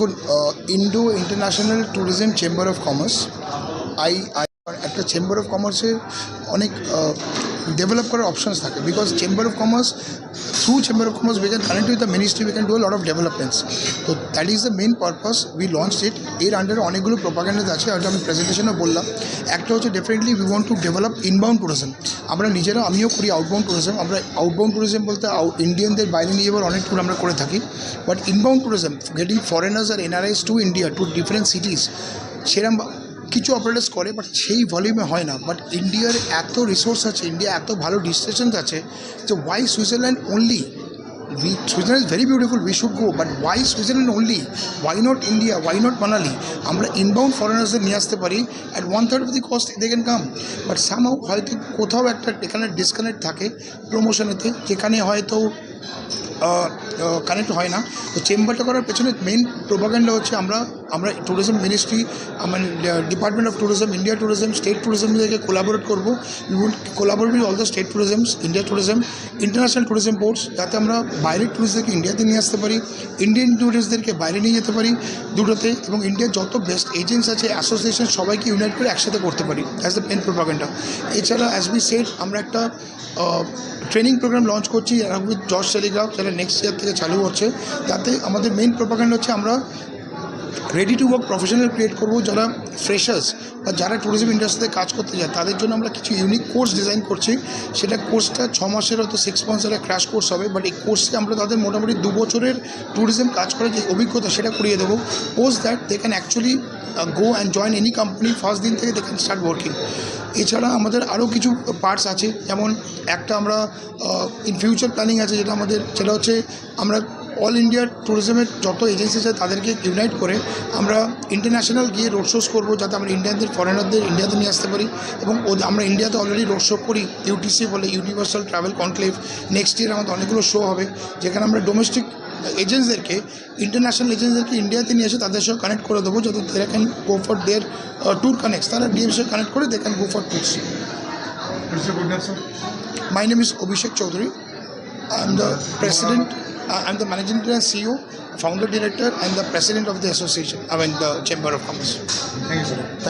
দেখুন, Indo international tourism chamber of commerce একটা chamber of কমার্সের অনেক ডেভেলপ করার অপশনস থাকে, because chamber of commerce through chamber of commerce we can connect with the ministry, we can do lot of developments. তো that is the main purpose we launch it. এর আন্ডারে অনেকগুলো প্রোপাগান্ডাস আছে, হয়তো আমি প্রেজেন্টেশনে বললাম। একটা হচ্ছে definitely we want to develop inbound tourism. আমরা নিজেরা, আমিও করি আউটবাউন্ড ট্যুরিজম। আমরা আউটবাউন্ড ট্যুরিজম বলতে ইন্ডিয়ানদের বাইরে নিয়ে যাওয়ার অনেক ট্যুর আমরা করে থাকি, but inbound tourism getting foreigners আর NRIs to India to different cities, সেরকম কিছু অপারেটার্স করে, বাট সেই ভলিউমে হয় না। বাট ইন্ডিয়ার এত রিসোর্স আছে, ইন্ডিয়া এত ভালো ডেস্টিনেশনস আছে, যে why Switzerland only? Switzerland is very beautiful, we should go, but why Switzerland only? Why not India? Why not Manali? আমরা ইনবাউন্ড ফরেনার্সদের নিয়ে আসতে পারি at 1/3 of the cost, they can come. But somehow হয়তো কোথাও একটা এখানে ডিসকানেক্ট থাকে প্রমোশনেতে, যেখানে হয়তো কানেক্ট হয় না। তো চেম্বারটা করার পেছনে মেইন প্রোপাগান্ডা হচ্ছে আমরা ট্যুরিজম মিনিস্ট্রি, মানে department of tourism, India tourism, state ট্যুরিজমদেরকে কোলাবোরেট করবো। We will collaborate with all the state tourisms, India tourism, international tourism boards, যাতে আমরা বাইরের ট্যুরিস্টদেরকে ইন্ডিয়াতে নিয়ে আসতে পারি, ইন্ডিয়ান ট্যুরিস্টদেরকে বাইরে নিয়ে যেতে পারি দুটোতে, এবং ইন্ডিয়ার যত বেস্ট এজেন্টস আছে, অ্যাসোসিয়েশন, সবাইকে ইউনাইট করে একসাথে করতে পারি। As the main propaganda. এছাড়া অ্যাজ উই সেড, আমরা একটা ট্রেনিং প্রোগ্রাম লঞ্চ করছি উইথ জর্জ টেলিগ্রাফ, যেটা নেক্সট ইয়ার থেকে চালু হচ্ছে। তাতে আমাদের মেইন প্রোপাগান্ডা হচ্ছে আমরা ready to work professional create করবো, যারা ফ্রেশার্স বা যারা ট্যুরিজম ইন্ডাস্ট্রিতে কাজ করতে যায়, তাদের জন্য আমরা কিছু ইউনিক কোর্স ডিজাইন করছি। সেটা কোর্সটা 6 মাসের হয়তো 6 মান্থসের একটা ক্র্যাশ কোর্স হবে, বাট এই কোর্সে আমরা তাদের মোটামুটি 2 বছরের ট্যুরিজম কাজ করার যে অভিজ্ঞতা, সেটা করিয়ে দেবো। Post that they can actually go and join any company, first দিন থেকে দে ক্যান স্টার্ট ওয়ার্কিং। এছাড়া আমাদের আরও কিছু পার্টস আছে, যেমন একটা আমরা ইন ফিউচার প্ল্যানিং আছে, যেটা হচ্ছে আমরা অল ইন্ডিয়া ট্যুরিজমের যত এজেন্সি আছে তাদেরকে ইউনাইট করে আমরা ইন্টারন্যাশনাল গিয়ে রোড শোজ করবো, যাতে আমরা ইন্ডিয়ানদের, ফরেনারদের ইন্ডিয়াতে নিয়ে আসতে পারি। এবং আমরা ইন্ডিয়াতে অলরেডি রোড শো করি, ইউটিসি বলে, universal travel conclave. Next year আমাদের অনেকগুলো শো হবে, যেখানে আমরা ডোমেস্টিক এজেন্টসদেরকে, ইন্টারন্যাশনাল এজেন্টসদেরকে ইন্ডিয়াতে নিয়ে এসে তাদের সঙ্গে কানেক্ট করে দেবো, যাতে তারা can go for their tour connects. তারা ডিএমসি কানেক্ট করে they can go for tours. My name is Abhishek Chaudhary. I'm the president, I'm the managing director and CEO, founder director, and the president of the association, the Chamber of Commerce. Thank you, sir.